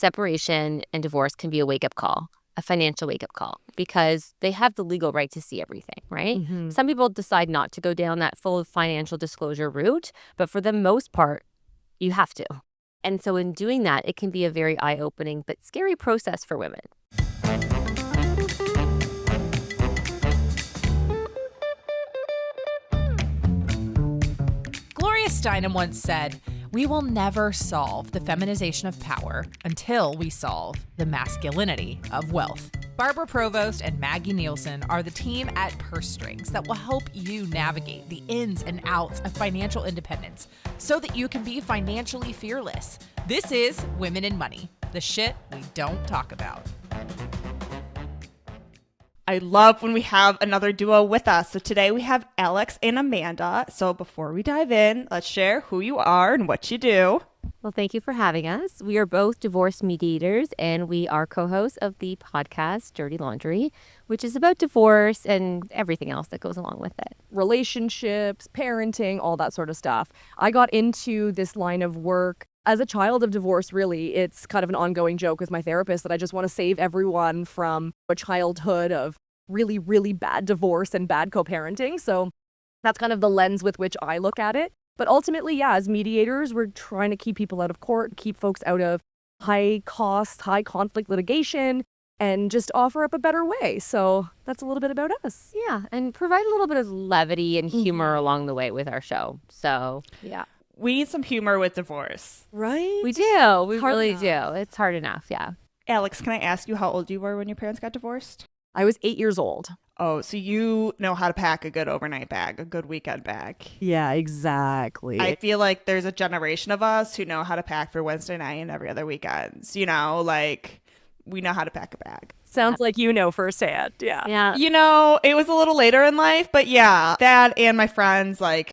separation and divorce can be a wake-up call, a financial wake-up call, because they have the legal right to see everything, right? Mm-hmm. Some people decide not to go down that full financial disclosure route, but for the most part, you have to. And so in doing that, it can be a very eye-opening but scary process for women. Gloria Steinem once said, "We will never solve the feminization of power until we solve the masculinity of wealth." Barbara Provost and Maggie Nielsen are the team at Purse Strings that will help you navigate the ins and outs of financial independence so that you can be financially fearless. This is Women in Money, the shit we don't talk about. I love when we have another duo with us. So today we have Alex and Amanda. So before we dive in, let's share who you are and what you do. Well, thank you for having us. We are both divorce mediators, and we are co-hosts of the podcast Dirty Laundry, which is about divorce and everything else that goes along with it. Relationships, parenting, all that sort of stuff. I got into this line of work as a child of divorce, really. It's kind of an ongoing joke with my therapist that I just want to save everyone from a childhood of really, really bad divorce and bad co-parenting. So that's kind of the lens with which I look at it. But ultimately, yeah, as mediators, we're trying to keep people out of court, keep folks out of high cost, high conflict litigation, and just offer up a better way. So that's a little bit about us. Yeah, and provide a little bit of levity and humor along the way with our show. So, yeah. We need some humor with divorce. Right? We do. We Hard really enough. do. It's hard enough, yeah. Alex, can I ask you how old you were when your parents got divorced? I was 8 years old. Oh, so you know how to pack a good overnight bag, a good weekend bag. Yeah, exactly. I feel like there's a generation of us who know how to pack for Wednesday night and every other weekends. You know, like we know how to pack a bag. Sounds like you know firsthand. Yeah. Yeah. You know, it was a little later in life, but yeah, that and my friends, like,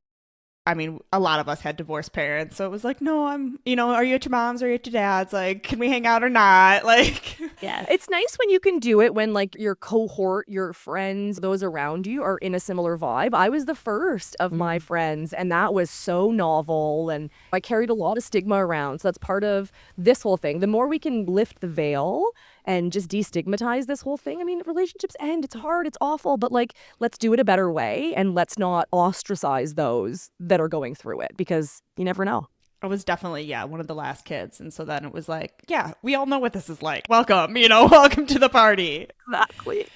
I mean, a lot of us had divorced parents. So it was like, no, are you at your mom's or are you at your dad's? Like, can we hang out or not? Like, Yeah. It's nice when you can do it when like your cohort, your friends, those around you are in a similar vibe. I was the first of my friends, and that was so novel, and I carried a lot of stigma around. So that's part of this whole thing. The more we can lift the veil and just destigmatize this whole thing. I mean, relationships end. It's hard. It's awful. But like, let's do it a better way, and let's not ostracize those that are going through it, because you never know. I was definitely, one of the last kids. And so then it was like, yeah, we all know what this is like. Welcome, welcome to the party. Exactly.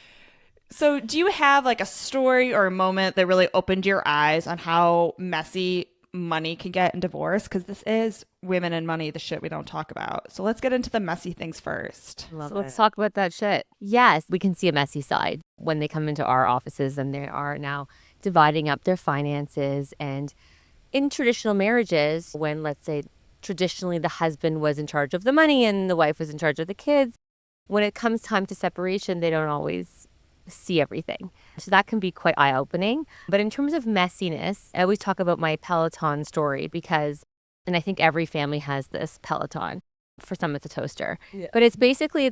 So do you have like a story or a moment that really opened your eyes on how messy money can get in divorce? Because this is Women in Money, the shit we don't talk about. So let's get into the messy things first. Let's talk about that shit. Yes, we can see a messy side when they come into our offices and they are now dividing up their finances. And in traditional marriages, when, let's say, traditionally the husband was in charge of the money and the wife was in charge of the kids, when it comes time to separation, they don't always see everything. So that can be quite eye-opening. But in terms of messiness, I always talk about my Peloton story because, and I think every family has this Peloton. For some, it's a toaster. Yeah. But it's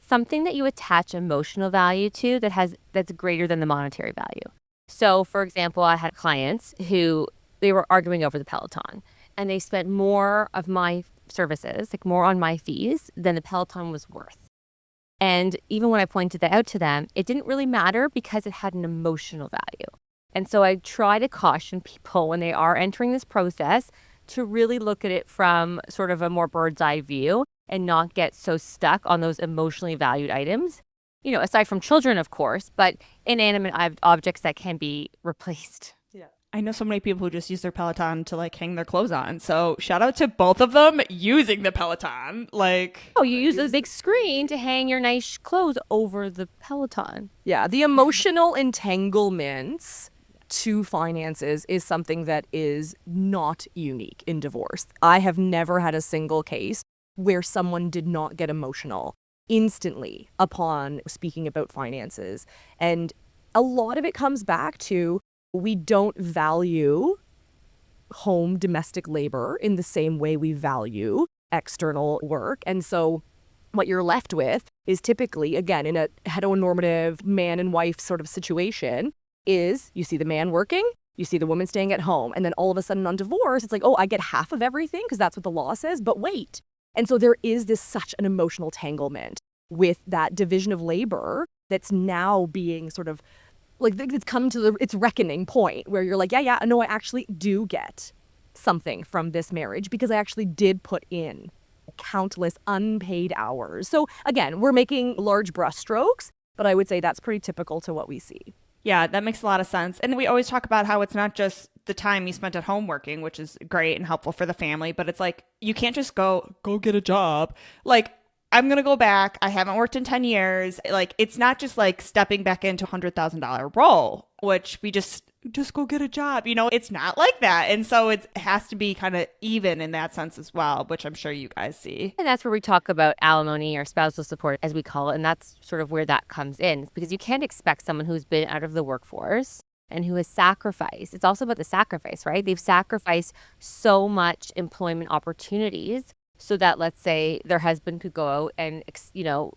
something that you attach emotional value to that's greater than the monetary value. So, for example, I had clients who they were arguing over the Peloton, and they spent more of my services, like more on my fees than the Peloton was worth. And even when I pointed that out to them, it didn't really matter because it had an emotional value. And so I try to caution people when they are entering this process to really look at it from sort of a more bird's eye view and not get so stuck on those emotionally valued items. Aside from children, of course, but inanimate objects that can be replaced. I know so many people who just use their Peloton to like hang their clothes on. So shout out to both of them using the Peloton. Like, oh, you use a big screen to hang your nice clothes over the Peloton. Yeah, the emotional entanglements to finances is something that is not unique in divorce. I have never had a single case where someone did not get emotional instantly upon speaking about finances. And a lot of it comes back to we don't value home domestic labor in the same way we value external work. And so what you're left with is typically, again, in a heteronormative man and wife sort of situation, is you see the man working, you see the woman staying at home, and then all of a sudden on divorce, it's like, oh, I get half of everything because that's what the law says. But wait, And so there is this such an emotional tanglement with that division of labor that's now being sort of like it's come to its reckoning point where you're like, yeah, no, I actually do get something from this marriage because I actually did put in countless unpaid hours. So again, we're making large brushstrokes, but I would say that's pretty typical to what we see. Yeah, that makes a lot of sense. And we always talk about how it's not just the time you spent at home working, which is great and helpful for the family, but it's like you can't just go get a job. Like, I'm going to go back. I haven't worked in 10 years. Like, it's not just like stepping back into a $100,000 role, which we just go get a job. You know, it's not like that. And so it has to be kind of even in that sense as well, which I'm sure you guys see. And that's where we talk about alimony or spousal support, as we call it. And that's sort of where that comes in, because you can't expect someone who's been out of the workforce and who has sacrificed. It's also about the sacrifice, right? They've sacrificed so much employment opportunities so that, let's say, their husband could go out and,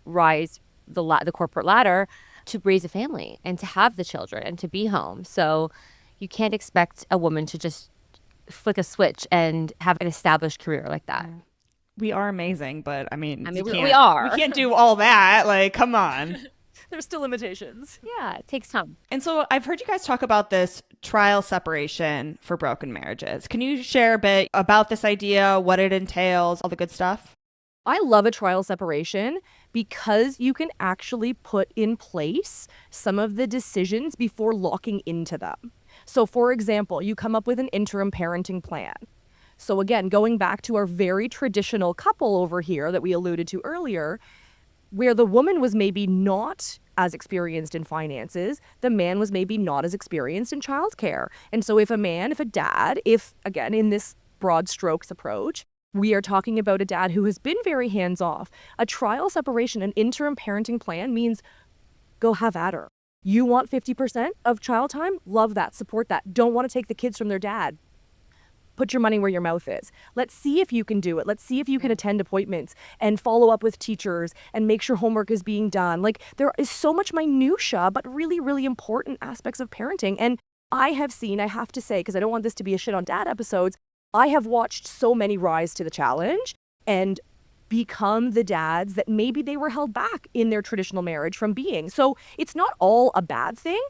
rise the corporate ladder to raise a family and to have the children and to be home. So you can't expect a woman to just flick a switch and have an established career like that. We are amazing, but I mean we are. We can't do all that. Like, come on. There's still limitations. Yeah, it takes time. And so I've heard you guys talk about this trial separation for broken marriages. Can you share a bit about this idea, what it entails, all the good stuff? I love a trial separation because you can actually put in place some of the decisions before locking into them. So for example, you come up with an interim parenting plan. So again, going back to our very traditional couple over here that we alluded to earlier, where the woman was maybe not as experienced in finances, the man was maybe not as experienced in childcare. And so if a dad, again, in this broad strokes approach, we are talking about a dad who has been very hands-off. A trial separation, an interim parenting plan means go have at her. You want 50% of child time? Love that, support that. Don't want to take the kids from their dad? Put your money where your mouth is. Let's see if you can do it. Let's see if you can attend appointments and follow up with teachers and make sure homework is being done. Like, there is so much minutia, but really, really important aspects of parenting. And I have seen, I have to say, because I don't want this to be a shit on dad episodes, I have watched so many rise to the challenge and become the dads that maybe they were held back in their traditional marriage from being. So it's not all a bad thing,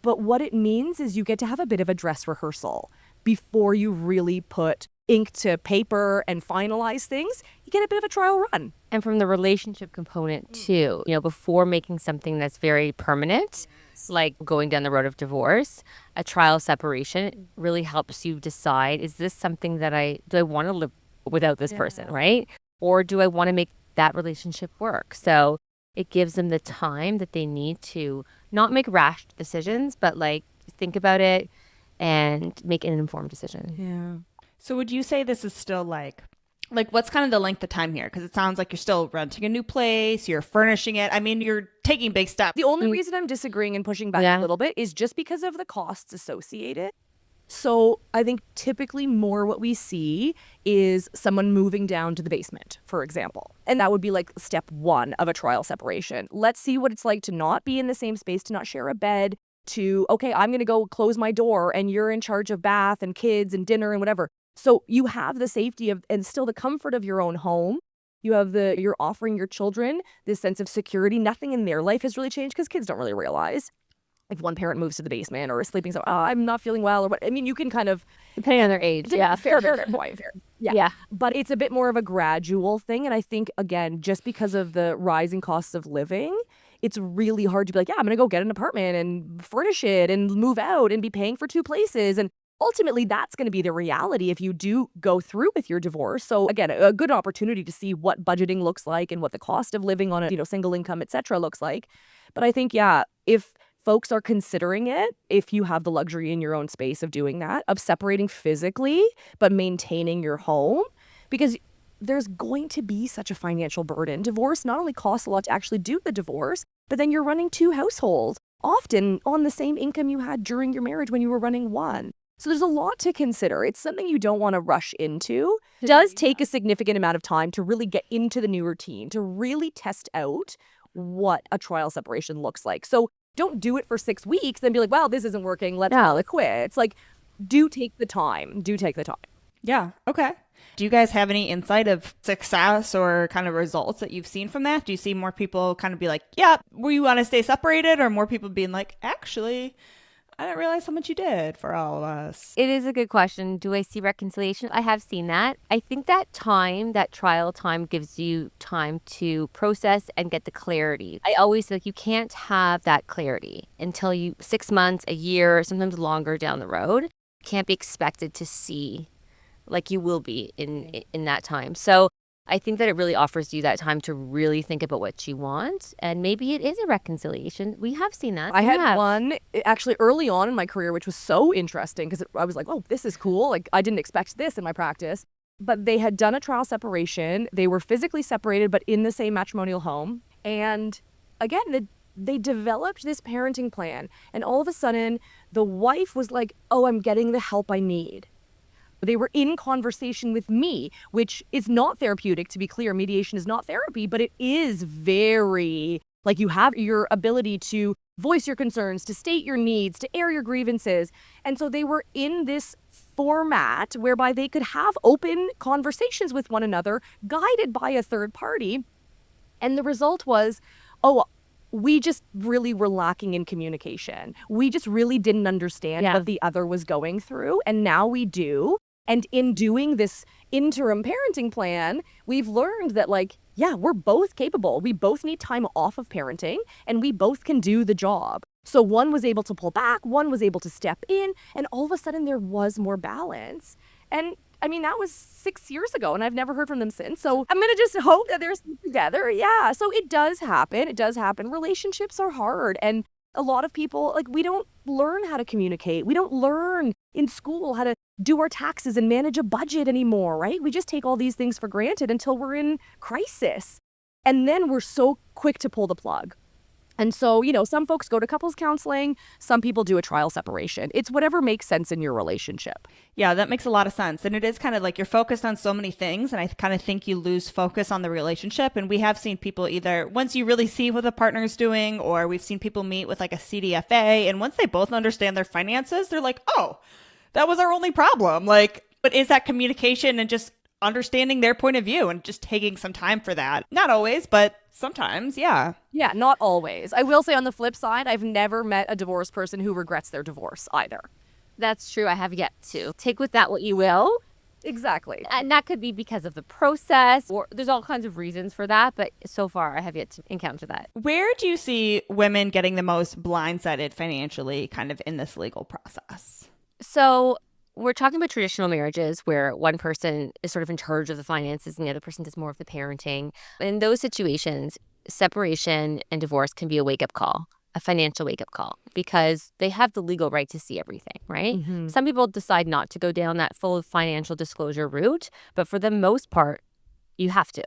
but what it means is you get to have a bit of a dress rehearsal before you really put ink to paper and finalize things. You get a bit of a trial run. And from the relationship component too, before making something that's very permanent, like going down the road of divorce, a trial separation really helps you decide, is this something that do I want to live without this person, right? Or do I want to make that relationship work? So it gives them the time that they need to not make rash decisions, but like think about it and make an informed decision. Yeah. So would you say this is still like what's kind of the length of time here? Because it sounds like you're still renting a new place, you're furnishing it. I mean, you're taking big steps. The only reason I'm disagreeing and pushing back a little bit is just because of the costs associated. So I think typically more what we see is someone moving down to the basement, for example. And that would be like step one of a trial separation. Let's see what it's like to not be in the same space, to not share a bed, to, okay, I'm going to go close my door and you're in charge of bath and kids and dinner and whatever. So you have the safety of and still the comfort of your own home. You're offering your children this sense of security. Nothing in their life has really changed because kids don't really realize if one parent moves to the basement or is sleeping, so I'm not feeling well or what. I mean, you can kind of depending on their age. Yeah, fair point. Yeah. But it's a bit more of a gradual thing. And I think, again, just because of the rising costs of living, it's really hard to be like, yeah, I'm going to go get an apartment and furnish it and move out and be paying for two places. And ultimately, that's going to be the reality if you do go through with your divorce. So again, a good opportunity to see what budgeting looks like and what the cost of living on a single income, et cetera, looks like. But I think, if folks are considering it, if you have the luxury in your own space of doing that, of separating physically, but maintaining your home, because there's going to be such a financial burden. Divorce not only costs a lot to actually do the divorce, but then you're running two households, often on the same income you had during your marriage when you were running one. So there's a lot to consider. It's something you don't want to rush into. It does take a significant amount of time to really get into the new routine, to really test out what a trial separation looks like. So don't do it for 6 weeks, then be like, wow, this isn't working. Let's quit. It's like, do take the time. Yeah. Okay. Do you guys have any insight of success or kind of results that you've seen from that? Do you see more people kind of be like, yeah, we want to stay separated, or more people being like, actually, I didn't realize how much you did for all of us? It is a good question. Do I see reconciliation? I have seen that. I think that time, that trial time, gives you time to process and get the clarity. I always feel like you can't have that clarity until 6 months, a year, sometimes longer down the road. You can't be expected to see like you will be in that time. So I think that it really offers you that time to really think about what you want. And maybe it is a reconciliation. We have seen that. I had Yeah. one actually early on in my career, which was so interesting because I was like, oh, this is cool. Like, I didn't expect this in my practice. But they had done a trial separation. They were physically separated, but in the same matrimonial home. And again, they developed this parenting plan. And all of a sudden, the wife was like, oh, I'm getting the help I need. They were in conversation with me, which is not therapeutic, to be clear. Mediation is not therapy, but it is very, like, you have your ability to voice your concerns, to state your needs, to air your grievances. And so they were in this format whereby they could have open conversations with one another, guided by a third party. And the result was, oh, we just really were lacking in communication. We just really didn't understand what the other was going through. And now we do. And in doing this interim parenting plan, we've learned that, like, yeah, we're both capable. We both need time off of parenting, and we both can do the job. So one was able to pull back, one was able to step in, and all of a sudden there was more balance. And I mean, that was 6 years ago, and I've never heard from them since. So I'm going to just hope that they're still together. Yeah. So it does happen. It does happen. Relationships are hard. And a lot of people, like, we don't learn how to communicate. We don't learn in school how to do our taxes and manage a budget anymore, right? We just take all these things for granted until we're in crisis. And then we're so quick to pull the plug. And so, you know, some folks go to couples counseling, some people do a trial separation. It's whatever makes sense in your relationship. Yeah, that makes a lot of sense. And it is kind of like you're focused on so many things. And I kind of think you lose focus on the relationship. And we have seen people either once you really see what the partner's doing, or we've seen people meet with like a CDFA. And once they both understand their finances, they're like, oh, that was our only problem. Like, but is that communication and just understanding their point of view and just taking some time for that? Not always, but sometimes, yeah. Yeah, not always. I will say on the flip side, I've never met a divorced person who regrets their divorce either. That's true. I have yet to. Take with that what you will. Exactly. And that could be because of the process, or there's all kinds of reasons for that. But so far, I have yet to encounter that. Where do you see women getting the most blindsided financially kind of in this legal process? So we're talking about traditional marriages where one person is sort of in charge of the finances and the other person does more of the parenting. In those situations, separation and divorce can be a wake-up call, a financial wake-up call, because they have the legal right to see everything, right? Mm-hmm. Some people decide not to go down that full financial disclosure route, but for the most part, you have to.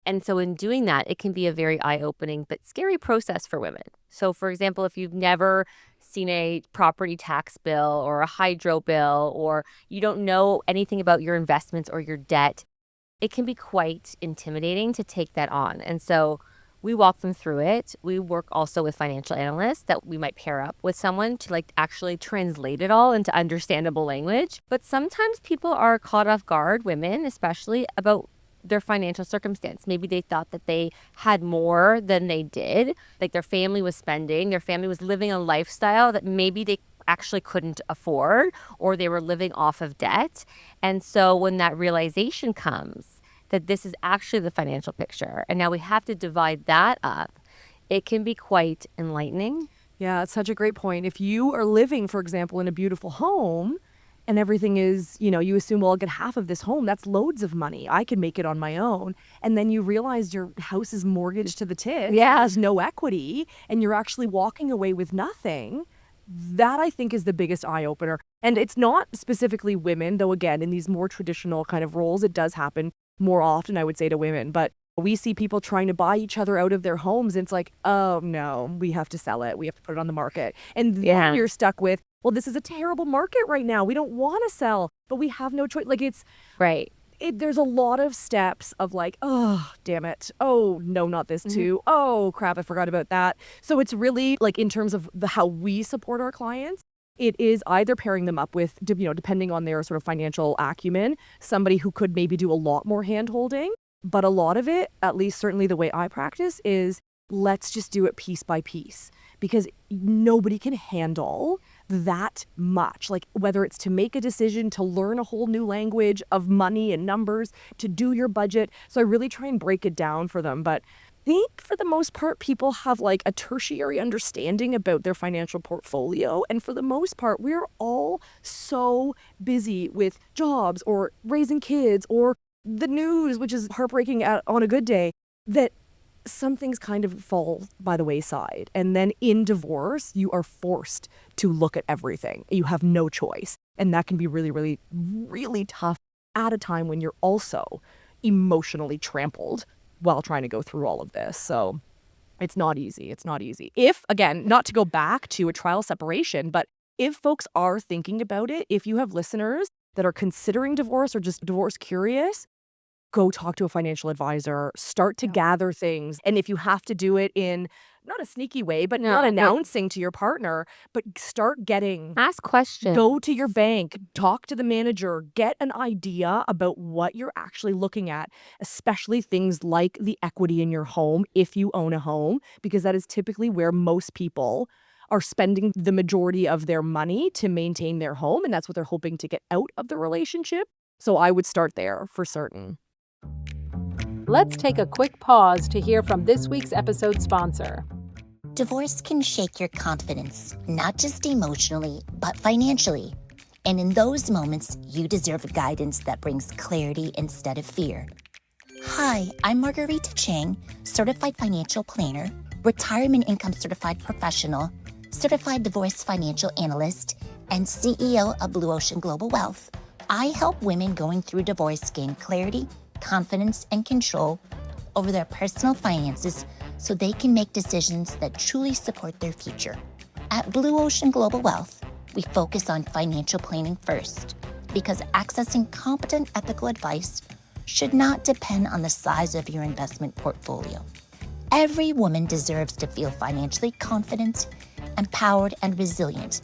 And so in doing that, it can be a very eye-opening but scary process for women. So for example, if you've never seen a property tax bill or a hydro bill, or you don't know anything about your investments or your debt, it can be quite intimidating to take that on. And so we walk them through it. We work also with financial analysts that we might pair up with someone to like actually translate it all into understandable language. But sometimes people are caught off guard, women especially, about their financial circumstance. Maybe they thought that they had more than they did, like their family was spending, their family was living a lifestyle that maybe they actually couldn't afford, or they were living off of debt. And so when that realization comes that this is actually the financial picture, and now we have to divide that up, it can be quite enlightening. Yeah, it's such a great point. If you are living, for example, in a beautiful home, and everything is, you know, you assume, well, I'll get half of this home. That's loads of money. I can make it on my own. And then you realize your house is mortgaged to the tits. Yeah. There's no equity, and you're actually walking away with nothing. That, I think, is the biggest eye-opener. And it's not specifically women, though, again, in these more traditional kind of roles, it does happen more often, I would say, to women. But we see people trying to buy each other out of their homes, and it's like, oh, no, we have to sell it. We have to put it on the market. And then you're stuck with, well, this is a terrible market right now. We don't want to sell, but we have no choice. Like, it's right. There's a lot of steps of like, oh, damn it. Oh, no, not this too. Oh, crap, I forgot about that. So it's really like in terms of how we support our clients, it is either pairing them up with, depending on their sort of financial acumen, somebody who could maybe do a lot more hand-holding. But a lot of it, at least certainly the way I practice, is let's just do it piece by piece, because nobody can handle that much. Like, whether it's to make a decision, to learn a whole new language of money and numbers, to do your budget. So I really try and break it down for them. But I think for the most part, people have like a tertiary understanding about their financial portfolio. And for the most part, we're all so busy with jobs or raising kids or the news, which is heartbreaking on a good day, that some things kind of fall by the wayside. And then in divorce, you are forced to look at everything. You have no choice. And that can be really, really, really tough at a time when you're also emotionally trampled while trying to go through all of this. So it's not easy. It's not easy. If, again, not to go back to a trial separation, but if folks are thinking about it, if you have listeners that are considering divorce or just divorce curious, go talk to a financial advisor, start to gather things. And if you have to do it in not a sneaky way, but not announcing to your partner, but start getting, Ask questions. go to your bank, talk to the manager, get an idea about what you're actually looking at, especially things like the equity in your home if you own a home, because that is typically where most people are spending the majority of their money to maintain their home. And that's what they're hoping to get out of the relationship. So I would start there for certain. Let's take a quick pause to hear from this week's episode sponsor. Divorce can shake your confidence, not just emotionally, but financially. And in those moments, you deserve guidance that brings clarity instead of fear. Hi, I'm Margarita Chang, certified financial planner, retirement income certified professional, certified divorce financial analyst, and CEO of Blue Ocean Global Wealth. I help women going through divorce gain clarity, confidence, and control over their personal finances so they can make decisions that truly support their future. At Blue Ocean Global Wealth, we focus on financial planning first, because accessing competent ethical advice should not depend on the size of your investment portfolio. Every woman deserves to feel financially confident, empowered, and resilient,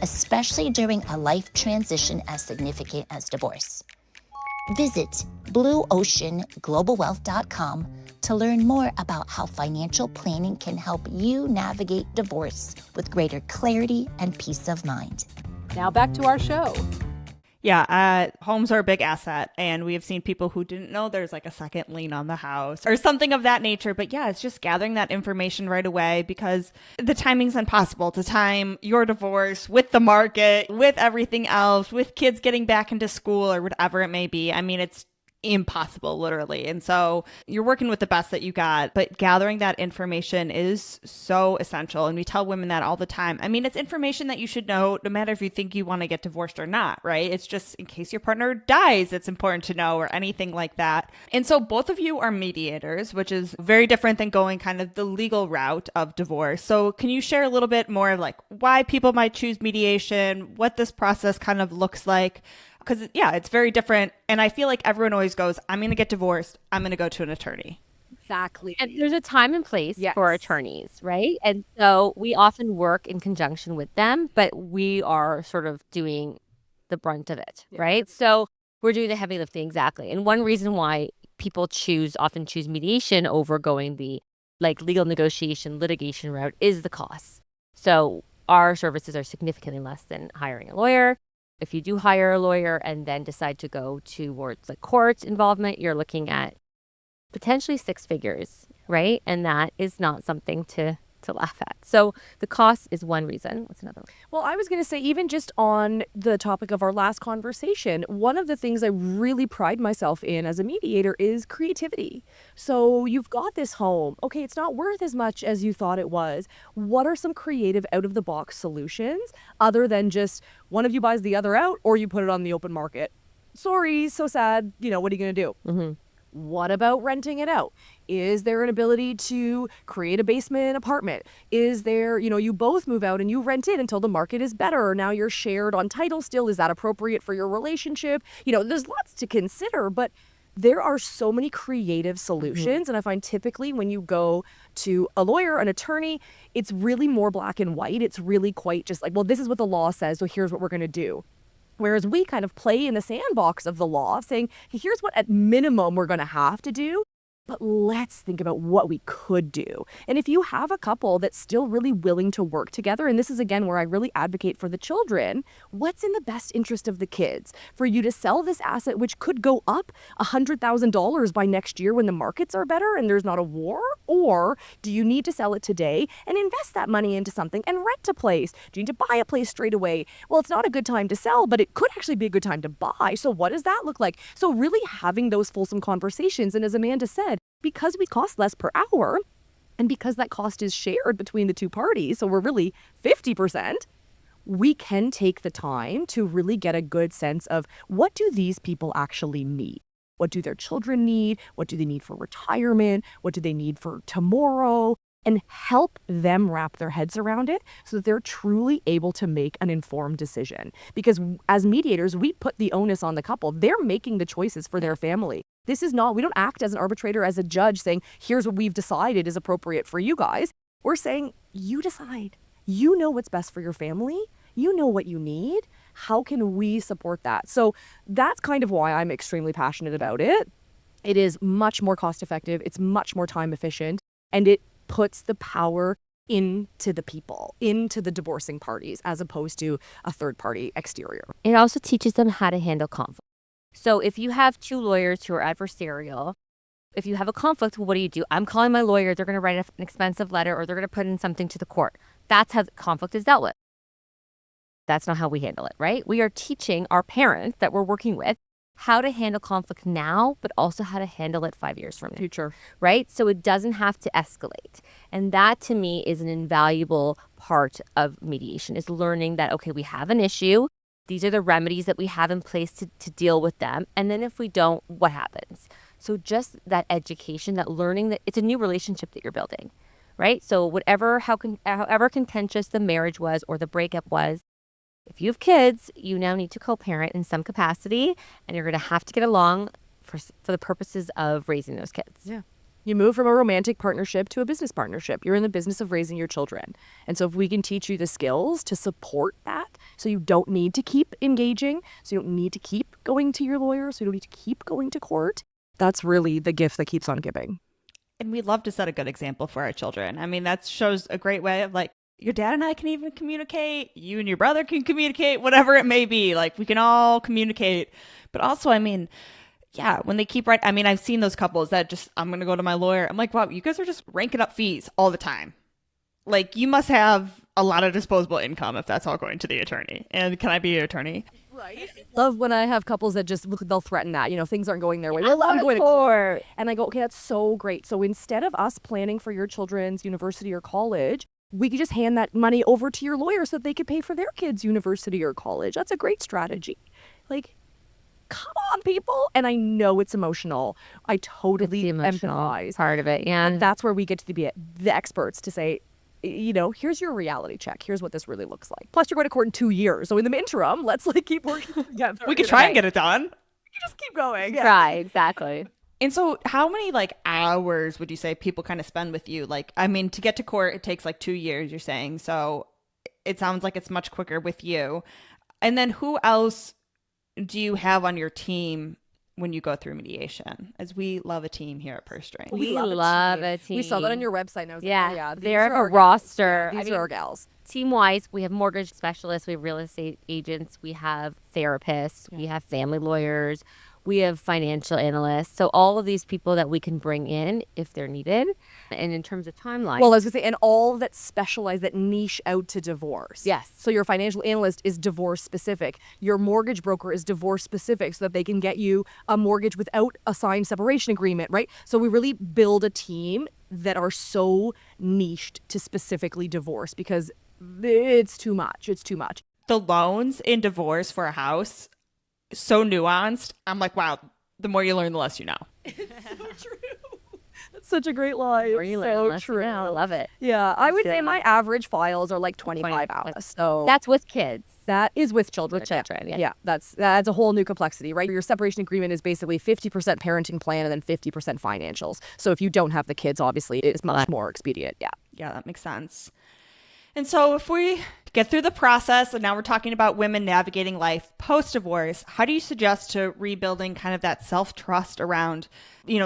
especially during a life transition as significant as divorce. Visit blueoceanglobalwealth.com to learn more about how financial planning can help you navigate divorce with greater clarity and peace of mind. Now back to our show. Yeah, homes are a big asset, and we have seen people who didn't know there's like a second lien on the house or something of that nature. But yeah, it's just gathering that information right away, because the timing's impossible to time your divorce with the market, with everything else, with kids getting back into school or whatever it may be. I mean, it's impossible, literally. And so you're working with the best that you got, but gathering that information is so essential. And we tell women that all the time. I mean, it's information that you should know no matter if you think you want to get divorced or not, right? It's just in case your partner dies, it's important to know, or anything like that. And so both of you are mediators, which is very different than going kind of the legal route of divorce. So can you share a little bit more of like why people might choose mediation, what this process kind of looks like? Because, yeah, it's very different. And I feel like everyone always goes, I'm going to get divorced, I'm going to go to an attorney. Exactly. And there's a time and place Yes. for attorneys, right? And so we often work in conjunction with them, but we are sort of doing the brunt of it, right? So we're doing the heavy lifting, exactly. And one reason why people often choose mediation over going the like legal negotiation, litigation route is the costs. So our services are significantly less than hiring a lawyer. If you do hire a lawyer and then decide to go towards the court involvement, you're looking at potentially 6 figures, right? And that is not something to laugh at. So the cost is one reason. What's another one? Well, I was going to say, even just on the topic of our last conversation, one of the things I really pride myself in as a mediator is creativity. So you've got this home. Okay, it's not worth as much as you thought it was. What are some creative out-of-the-box solutions other than just one of you buys the other out or you put it on the open market? Sorry, so sad. What are you going to do? Mm-hmm. What about renting it out? Is there an ability to create a basement apartment? Is there, you both move out and you rent it until the market is better, or now you're shared on title still? Is that appropriate for your relationship? There's lots to consider, but There are so many creative solutions. And I find typically when you go to a lawyer, an attorney, it's really more black and white. It's really quite just like, well, this is what the law says, so here's what we're going to do. Whereas we kind of play in the sandbox of the law, saying, hey, here's what at minimum we're going to have to do. But let's think about what we could do. And if you have a couple that's still really willing to work together, and this is again where I really advocate for the children, what's in the best interest of the kids? For you to sell this asset, which could go up $100,000 by next year when the markets are better and there's not a war? Or do you need to sell it today and invest that money into something and rent a place? Do you need to buy a place straight away? Well, it's not a good time to sell, but it could actually be a good time to buy. So what does that look like? So really having those fulsome conversations. And as Amanda said, because we cost less per hour and because that cost is shared between the two parties, so we're really 50%, we can take the time to really get a good sense of what do these people actually need? What do their children need? What do they need for retirement? What do they need for tomorrow? And help them wrap their heads around it so that they're truly able to make an informed decision. Because as mediators, we put the onus on the couple. They're making the choices for their family. This is not, we don't act as an arbitrator, as a judge saying, here's what we've decided is appropriate for you guys. We're saying, you decide. You know what's best for your family. You know what you need. How can we support that? So that's kind of why I'm extremely passionate about it. It is much more cost effective. It's much more time efficient. And it puts the power into the people, into the divorcing parties, as opposed to a third party exterior. It also teaches them how to handle conflict. So if you have two lawyers who are adversarial, if you have a conflict, well, what do? I'm calling my lawyer. They're going to write an expensive letter or they're going to put in something to the court. That's how the conflict is dealt with. That's not how we handle it, right? We are teaching our parents that we're working with how to handle conflict now, but also how to handle it 5 years from now. Future. Right? So it doesn't have to escalate. And that to me is an invaluable part of mediation, is learning that, okay, we have an issue. These are the remedies that we have in place to deal with them. And then if we don't, what happens? So just that education, that learning that it's a new relationship that you're building, right? So however contentious the marriage was or the breakup was, if you have kids, you now need to co-parent in some capacity, and you're going to have to get along for the purposes of raising those kids. Yeah. You move from a romantic partnership to a business partnership. You're in the business of raising your children. And so if we can teach you the skills to support that, so you don't need to keep engaging, so you don't need to keep going to your lawyer, so you don't need to keep going to court, that's really the gift that keeps on giving. And we love to set a good example for our children. I mean, that shows a great way of like, your dad and I can even communicate. You and your brother can communicate, whatever it may be. Like, we can all communicate. But also, I mean, yeah, when they keep writing, I mean, I've seen those couples that just, I'm going to go to my lawyer. I'm like, wow, you guys are just ranking up fees all the time. Like, you must have a lot of disposable income if that's all going to the attorney. And can I be your attorney? Right. Love when I have couples that just they'll threaten that, things aren't going their way. Well, I'm going to court. And I go, okay, that's so great. So instead of us planning for your children's university or college, we could just hand that money over to your lawyer so that they could pay for their kids' university or college. That's a great strategy. Like, come on, people. And I know it's emotional. I totally empathize. Part of it, yeah. And that's where we get to be the experts to say, here's your reality check. Here's what this really looks like. Plus, you're going to court in 2 years. So in the interim, let's keep working together. We could try and get it done. We can just keep going. Yeah. Try, exactly. And so how many hours would you say people kind of spend with you? Like, I mean, to get to court, it takes 2 years, you're saying. So it sounds like it's much quicker with you. And then who else do you have on your team when you go through mediation? As we love a team here at Purse Strings. We love a team. We saw that on your website. And I was yeah, like, they're a roster. These are our gals. Team-wise, we have mortgage specialists, we have real estate agents, we have therapists, we have family lawyers, we have financial analysts. So all of these people that we can bring in if they're needed. And in terms of timeline. Well, I was going to say, and all that specialize, that niche out to divorce. Yes. So your financial analyst is divorce specific. Your mortgage broker is divorce specific so that they can get you a mortgage without a signed separation agreement, right? So we really build a team that are so niched to specifically divorce because it's too much. It's too much. The loans in divorce for a house, so nuanced. I'm like, wow, the more you learn, the less you know. It's so true. That's such a great line. Or you learn So less true. now. I love it. Yeah, I would say my average files are like 25 hours. So That's with kids. that is with children. Yeah. That's a whole new complexity, right? Your separation agreement is basically 50% parenting plan and then 50% financials. So if you don't have the kids, obviously it's much more expedient. Yeah. Yeah, that makes sense. And so if we get through the process, and now we're talking about women navigating life post-divorce, how do you suggest to rebuilding kind of that self-trust around,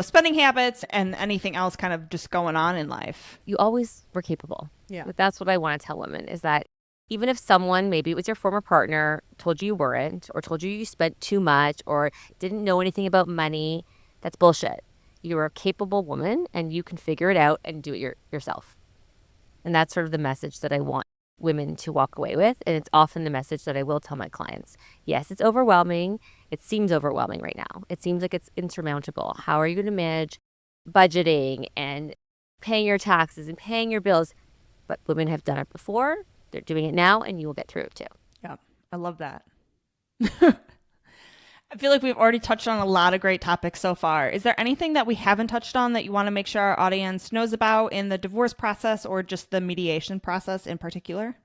spending habits and anything else kind of just going on in life? You always were capable. Yeah. But that's what I want to tell women is that even if someone, maybe it was your former partner, told you weren't, or told you spent too much, or didn't know anything about money, that's bullshit. You're a capable woman and you can figure it out and do it yourself. And that's sort of the message that I want women to walk away with. And it's often the message that I will tell my clients. Yes, it's overwhelming. It seems overwhelming right now. It seems like it's insurmountable. How are you going to manage budgeting and paying your taxes and paying your bills? But women have done it before. They're doing it now, and you will get through it too. Yeah, I love that. I feel like we've already touched on a lot of great topics so far. Is there anything that we haven't touched on that you want to make sure our audience knows about in the divorce process or just the mediation process in particular?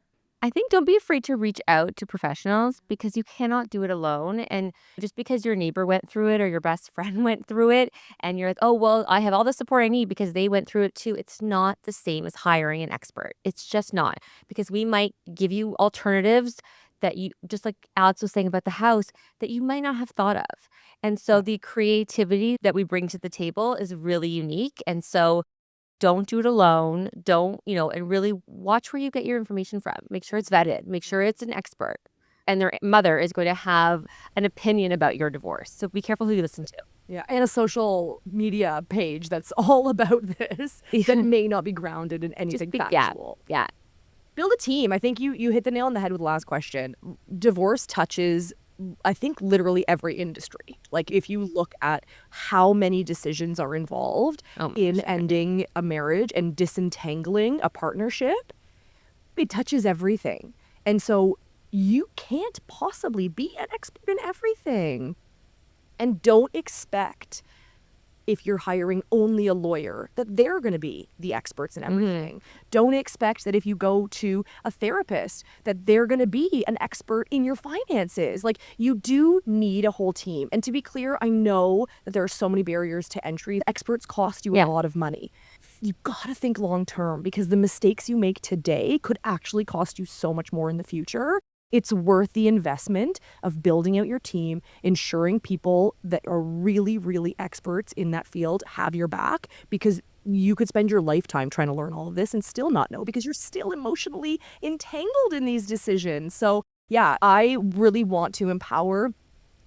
I think don't be afraid to reach out to professionals because you cannot do it alone. And just because your neighbor went through it or your best friend went through it and you're like, oh, well, I have all the support I need because they went through it too. It's not the same as hiring an expert. It's just not, because we might give you alternatives that you, just like Alex was saying about the house, that you might not have thought of. And so the creativity that we bring to the table is really unique. And so don't do it alone. Don't, and really watch where you get your information from. Make sure it's vetted. Make sure it's an expert. And their mother is going to have an opinion about your divorce. So be careful who you listen to. Yeah, and a social media page that's all about this that may not be grounded in anything factual. Yeah. Build a team. I think you hit the nail on the head with the last question. Divorce touches, I think, literally every industry. Like if you look at how many decisions are involved in ending a marriage and disentangling a partnership, it touches everything. And so you can't possibly be an expert in everything. And don't expect, if you're hiring only a lawyer, that they're going to be the experts in everything. Don't expect that if you go to a therapist, that they're going to be an expert in your finances. Like, you do need a whole team. And to be clear, I know that there are so many barriers to entry. Experts cost you a lot of money. You've got to think long term, because the mistakes you make today could actually cost you so much more in the future. It's worth the investment of building out your team, ensuring people that are really, really experts in that field have your back, because you could spend your lifetime trying to learn all of this and still not know, because you're still emotionally entangled in these decisions. So yeah, I really want to empower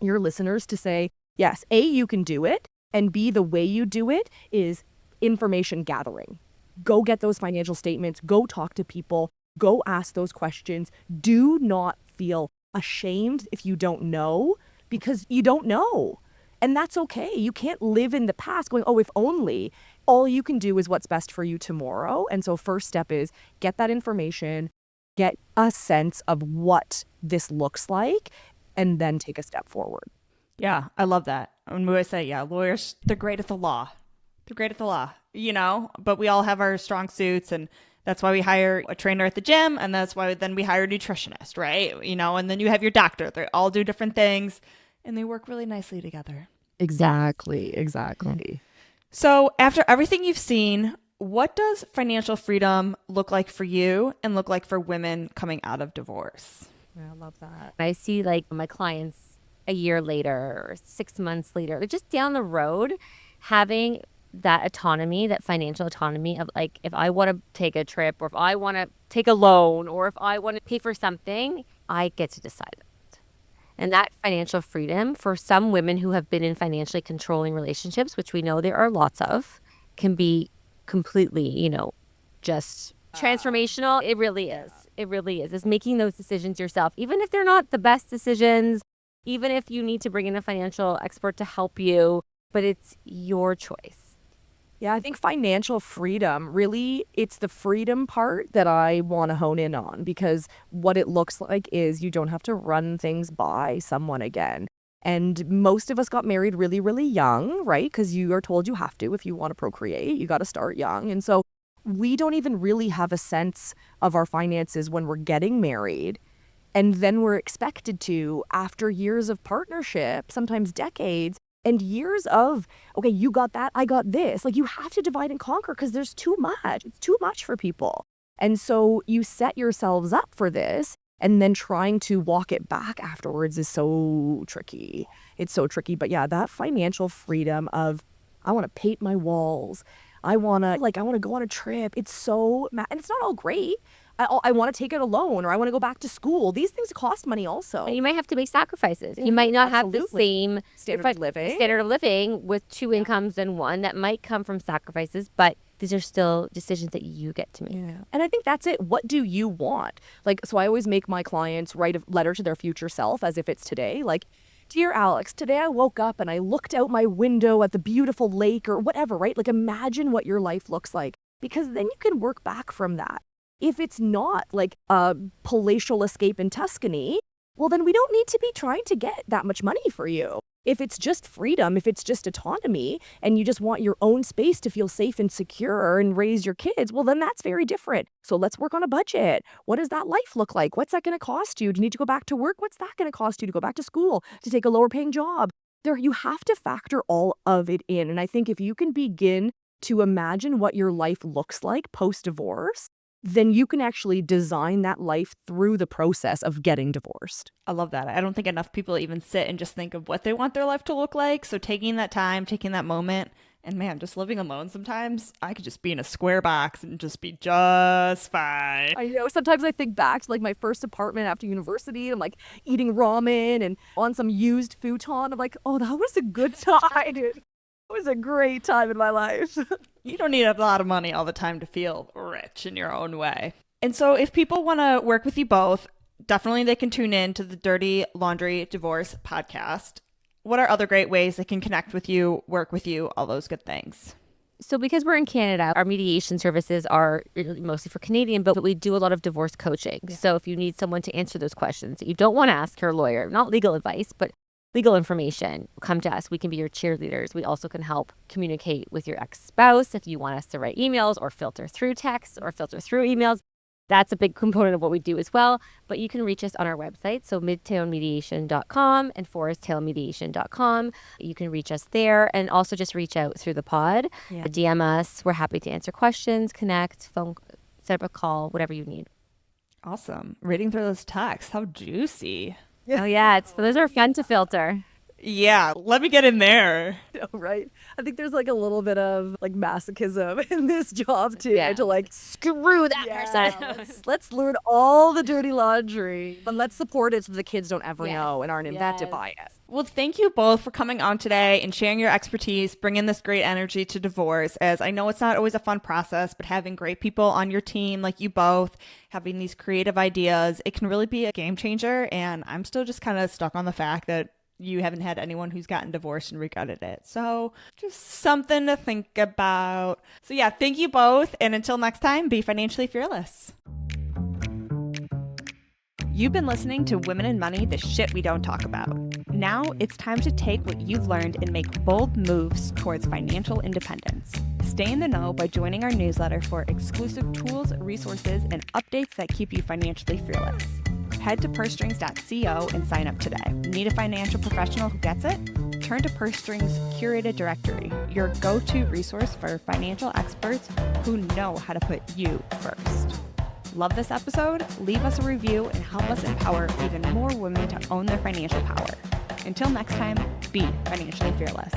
your listeners to say, yes, A, you can do it, and B, the way you do it is information gathering. Go get those financial statements, go talk to people, go ask those questions. Do not feel ashamed if you don't know, because you don't know. And that's okay. You can't live in the past going, oh, if only. All you can do is what's best for you tomorrow. And so first step is get that information, get a sense of what this looks like, and then take a step forward. Yeah, I love that. When we always say, lawyers, they're great at the law. They're great at the law, but we all have our strong suits, and that's why we hire a trainer at the gym, and that's why then we hire a nutritionist, right? And then you have your doctor. They all do different things, and they work really nicely together. Exactly. So after everything you've seen, what does financial freedom look like for you and look like for women coming out of divorce? Yeah, I love that. I see like my clients a year later or 6 months later, they're just down the road having that autonomy, that financial autonomy of like, if I want to take a trip, or if I want to take a loan, or if I want to pay for something, I get to decide it. And that financial freedom for some women who have been in financially controlling relationships, which we know there are lots of, can be completely, just transformational. It really is. It really is. It's making those decisions yourself, even if they're not the best decisions, even if you need to bring in a financial expert to help you, but it's your choice. Yeah, I think financial freedom, really, it's the freedom part that I want to hone in on, because what it looks like is you don't have to run things by someone again. And most of us got married really, really young, right? Because you are told you have to if you want to procreate. You got to start young. And so we don't even really have a sense of our finances when we're getting married. And then we're expected to, after years of partnership, sometimes decades, and years of, okay, you got that, I got this. Like, you have to divide and conquer because there's too much. It's too much for people. And so you set yourselves up for this. And then trying to walk it back afterwards is so tricky. It's so tricky. But yeah, that financial freedom of, I want to paint my walls. I want to go on a trip. It's so, and it's not all great. I want to take out a loan, or I want to go back to school. These things cost money also. And you might have to make sacrifices. You might not have the same standard of living with two incomes than one. That might come from sacrifices, but these are still decisions that you get to make. Yeah. And I think that's it. What do you want? Like, so I always make my clients write a letter to their future self as if it's today. Like, dear Alex, today I woke up and I looked out my window at the beautiful lake or whatever, right? Like, imagine what your life looks like, because then you can work back from that. If it's not like a palatial escape in Tuscany, well, then we don't need to be trying to get that much money for you. If it's just freedom, if it's just autonomy, and you just want your own space to feel safe and secure and raise your kids, well, then that's very different. So let's work on a budget. What does that life look like? What's that going to cost you? Do you need to go back to work? What's that going to cost you to go back to school, to take a lower paying job? You have to factor all of it in. And I think if you can begin to imagine what your life looks like post-divorce, then you can actually design that life through the process of getting divorced. I love that. I don't think enough people even sit and just think of what they want their life to look like. So taking that time, taking that moment, and man, just living alone sometimes, I could just be in a square box and just be just fine. I know. Sometimes I think back to like my first apartment after university. I'm like eating ramen and on some used futon. I'm like, oh, that was a good time, dude. It was a great time in my life. You don't need a lot of money all the time to feel rich in your own way. And so if people want to work with you both, definitely they can tune in to the Dirty Laundry Divorce podcast. What are other great ways they can connect with you, work with you, all those good things? So because we're in Canada, our mediation services are mostly for Canadian, but we do a lot of divorce coaching. Yeah. So if you need someone to answer those questions that you don't want to ask your lawyer, not legal advice, but legal information, come to us. We can be your cheerleaders. We also can help communicate with your ex-spouse if you want us to write emails or filter through texts or filter through emails. That's a big component of what we do as well. But you can reach us on our website, so midtownmediation.com and foresttailmediation.com. You can reach us there, and also just reach out through the pod. Yeah. DM us. We're happy to answer questions, connect, phone, set up a call, whatever you need. Awesome. Reading through those texts, how juicy. Oh yeah, those are fun to filter. Yeah, let me get in there. Right. I think there's like a little bit of like masochism in this job too. Yeah. To like screw that person. Let's learn all the dirty laundry, but let's support it so the kids don't ever know and aren't impacted by it. Well, thank you both for coming on today and sharing your expertise, bringing this great energy to divorce, as I know it's not always a fun process, but having great people on your team like you both, having these creative ideas, it can really be a game changer. And I'm still just kind of stuck on the fact that you haven't had anyone who's gotten divorced and regretted it. So just something to think about. So yeah, thank you both. And until next time, be financially fearless. You've been listening to Women in Money, the shit we don't talk about. Now it's time to take what you've learned and make bold moves towards financial independence. Stay in the know by joining our newsletter for exclusive tools, resources, and updates that keep you financially fearless. Head to pursestrings.co and sign up today. Need a financial professional who gets it? Turn to PurseStrings' curated directory, your go-to resource for financial experts who know how to put you first. Love this episode? Leave us a review and help us empower even more women to own their financial power. Until next time, be financially fearless.